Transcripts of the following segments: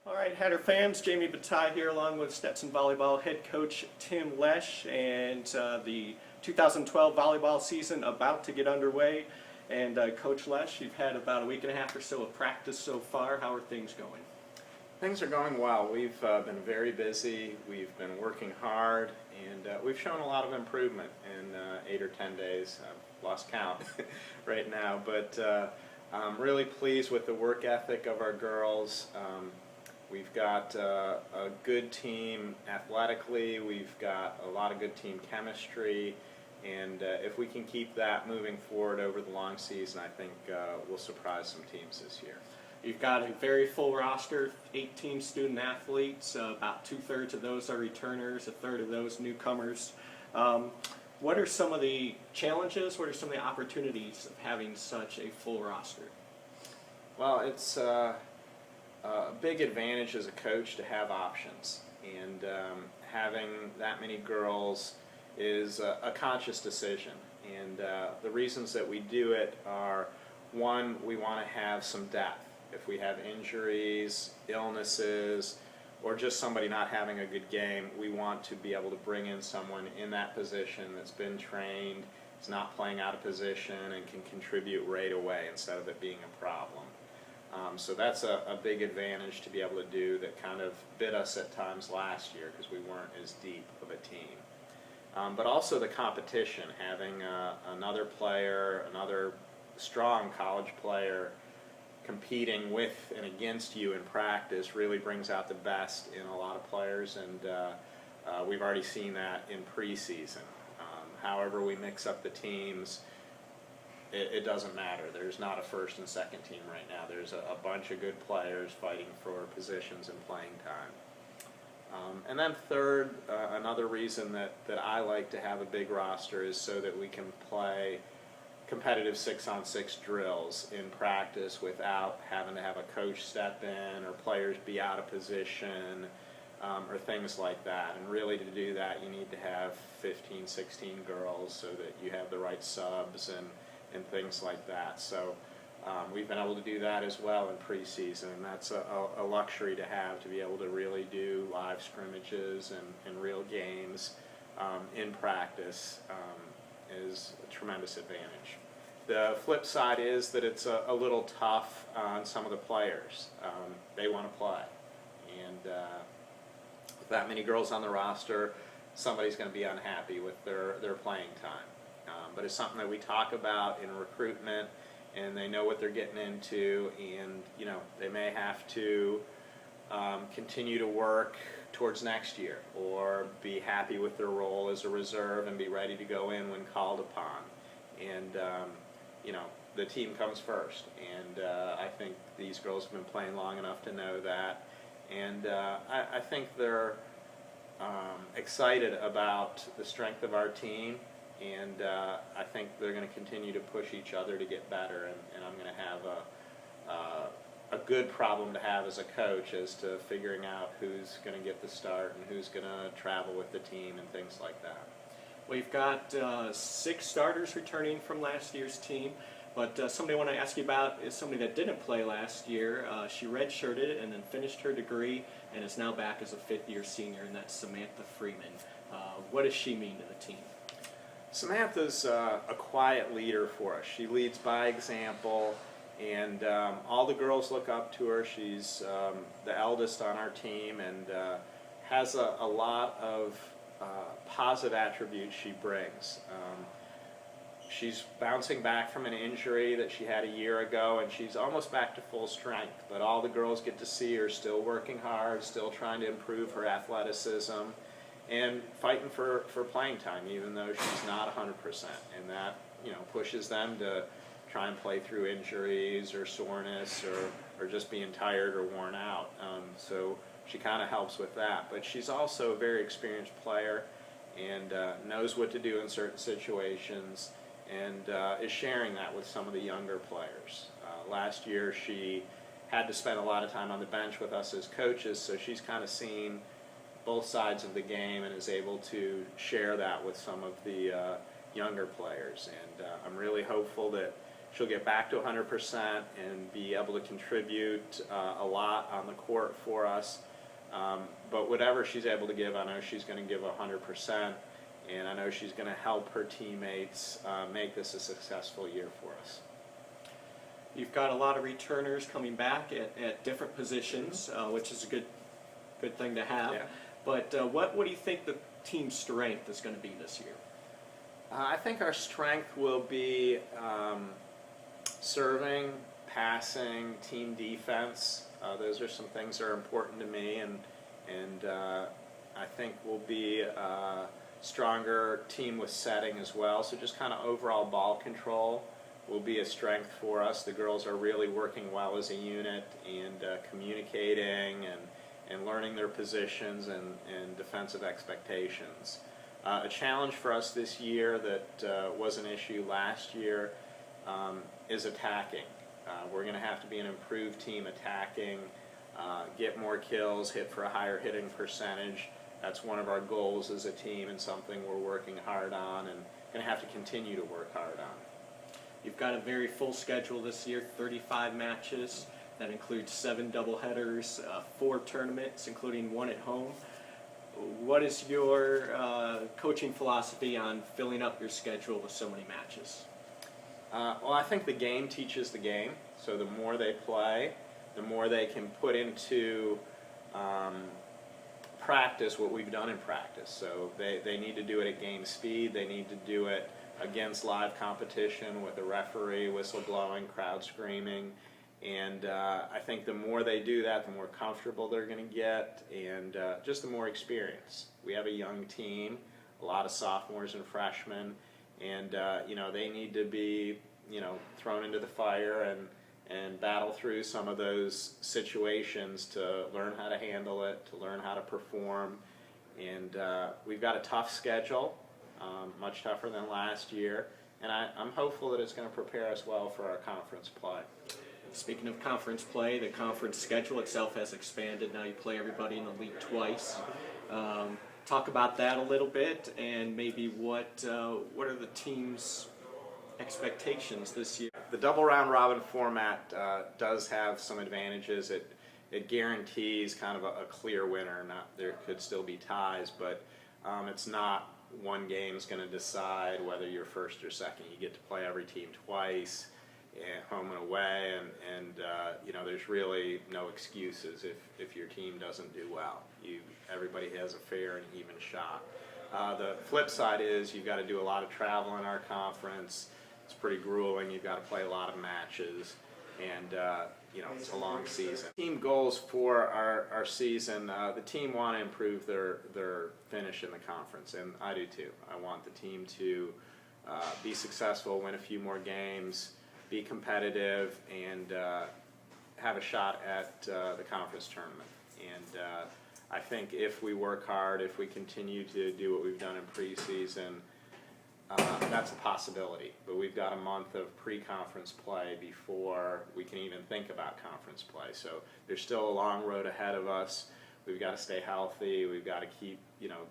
All right, Hatter fans, Jamie Bataille here along with Stetson Volleyball head coach Tim Loesch, and the 2012 volleyball season about to get underway. And Coach Loesch, you've had about a week and a half or so of practice so far. How are things going? Things are going well. We've been very busy. We've been working hard, and we've shown a lot of improvement in 8 or 10 days. I've lost count right now, but I'm really pleased with the work ethic of our girls. We've got a good team athletically. We've got a lot of good team chemistry, and if we can keep that moving forward over the long season, I think we'll surprise some teams this year. You've got a very full roster, 18 student athletes. About 2/3 of those are returners, a third of those newcomers. What are some of the challenges? What are some of the opportunities of having such a full roster? Well, it's a big advantage as a coach to have options, and having that many girls is a conscious decision. And the reasons that we do it are, one, we want to have some depth. If we have injuries, illnesses, or just somebody not having a good game, we want to be able to bring in someone in that position that's been trained, is not playing out of position, and can contribute right away instead of it being a problem. So that's a big advantage to be able to do that kind of bit us at times last year because we weren't as deep of a team. But also the competition, having another player, another strong college player competing with and against you in practice really brings out the best in a lot of players, and we've already seen that in preseason. However we mix up the teams, it doesn't matter. There's not a first and second team right now. There's a bunch of good players fighting for positions and playing time. And then third, another reason that I like to have a big roster is so that we can play competitive 6-on-6 drills in practice without having to have a coach step in or players be out of position or things like that. And really to do that you need to have 15, 16 girls so that you have the right subs and things like that. So we've been able to do that as well in preseason, and that's a luxury to have, to be able to really do live scrimmages and real games in practice is a tremendous advantage. The flip side is that it's a little tough on some of the players. They want to play, and with that many girls on the roster, somebody's going to be unhappy with their playing time. But it's something that we talk about in recruitment, and they know what they're getting into, and they may have to continue to work towards next year or be happy with their role as a reserve and be ready to go in when called upon. And the team comes first, and I think these girls have been playing long enough to know that, and I think they're excited about the strength of our team, and I think they're going to continue to push each other to get better, and I'm going to have a good problem to have as a coach as to figuring out who's going to get the start and who's going to travel with the team and things like that. We've got 6 starters returning from last year's team, but somebody I want to ask you about is somebody that didn't play last year. She redshirted and then finished her degree and is now back as a 5th-year senior, and that's Samantha Freeman. What does she mean to the team? Samantha's a quiet leader for us. She leads by example, and all the girls look up to her. She's the eldest on our team, and has a lot of positive attributes she brings. She's bouncing back from an injury that she had a year ago, and she's almost back to full strength, but all the girls get to see her still working hard, still trying to improve her athleticism, and fighting for playing time, even though she's not 100%, and that pushes them to try and play through injuries or soreness or just being tired or worn out. So she kind of helps with that, but she's also a very experienced player and knows what to do in certain situations, and is sharing that with some of the younger players. Last year she had to spend a lot of time on the bench with us as coaches, so she's kind of seen both sides of the game and is able to share that with some of the younger players. And I'm really hopeful that she'll get back to 100% and be able to contribute a lot on the court for us. But whatever she's able to give, I know she's going to give 100%, and I know she's going to help her teammates make this a successful year for us. You've got a lot of returners coming back at different positions, which is a good thing to have. Yeah. But what do you think the team's strength is going to be this year? I think our strength will be serving, passing, team defense. Those are some things that are important to me, and I think we'll be a stronger team with setting as well. So just kind of overall ball control will be a strength for us. The girls are really working well as a unit and communicating and learning their positions and defensive expectations. A challenge for us this year that was an issue last year is attacking. We're going to have to be an improved team attacking, get more kills, hit for a higher hitting percentage. That's one of our goals as a team and something we're working hard on and going to have to continue to work hard on. You've got a very full schedule this year, 35 matches. That includes 7 doubleheaders, 4 tournaments, including 1 at home. What is your coaching philosophy on filling up your schedule with so many matches? Well, I think the game teaches the game. So the more they play, the more they can put into practice what we've done in practice. So they need to do it at game speed. They need to do it against live competition with a referee, whistle blowing, crowd screaming. And I think the more they do that, the more comfortable they're going to get, and just the more experience. We have a young team, a lot of sophomores and freshmen, and they need to be thrown into the fire and battle through some of those situations to learn how to handle it, to learn how to perform. And we've got a tough schedule, much tougher than last year, and I'm hopeful that it's going to prepare us well for our conference play. Speaking of conference play, the conference schedule itself has expanded. Now you play everybody in the league twice. Talk about that a little bit, and maybe what are the team's expectations this year? The double round robin format does have some advantages. It guarantees kind of a clear winner. There could still be ties, but it's not one game is going to decide whether you're first or second. You get to play every team twice, home and away, and there's really no excuses if your team doesn't do well. Everybody has a fair and even shot. The flip side is you've got to do a lot of travel in our conference. It's pretty grueling. You've got to play a lot of matches, and it's a long season. Team goals for our season, the team want to improve their finish in the conference, and I do too. I want the team to be successful, win a few more games, be competitive, and have a shot at the conference tournament. And I think if we work hard, if we continue to do what we've done in preseason, that's a possibility. But we've got a month of pre-conference play before we can even think about conference play. So there's still a long road ahead of us. We've got to stay healthy. We've got to keep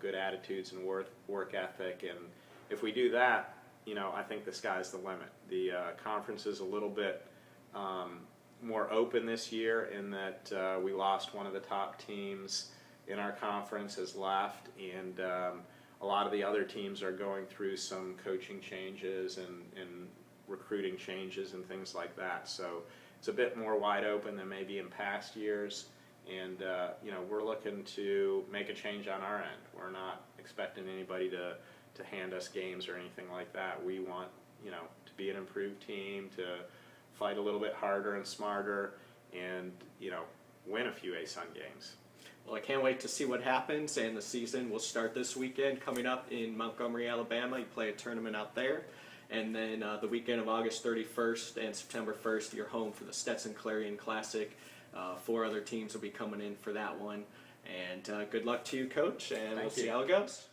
good attitudes and work ethic. And if we do that, I think the sky's the limit. The conference is a little bit more open this year in that we lost one of the top teams in our conference has left, and a lot of the other teams are going through some coaching changes and recruiting changes and things like that. So it's a bit more wide open than maybe in past years, and we're looking to make a change on our end. We're not expecting anybody to hand us games or anything like that. We want to be an improved team, to fight a little bit harder and smarter, and win a few ASUN games. Well, I can't wait to see what happens, and the season will start this weekend coming up in Montgomery, Alabama. You play a tournament out there, and then the weekend of August 31st and September 1st, you're home for the Stetson Clarion Classic. 4 other teams will be coming in for that one, and good luck to you, Coach, and we'll see how it goes.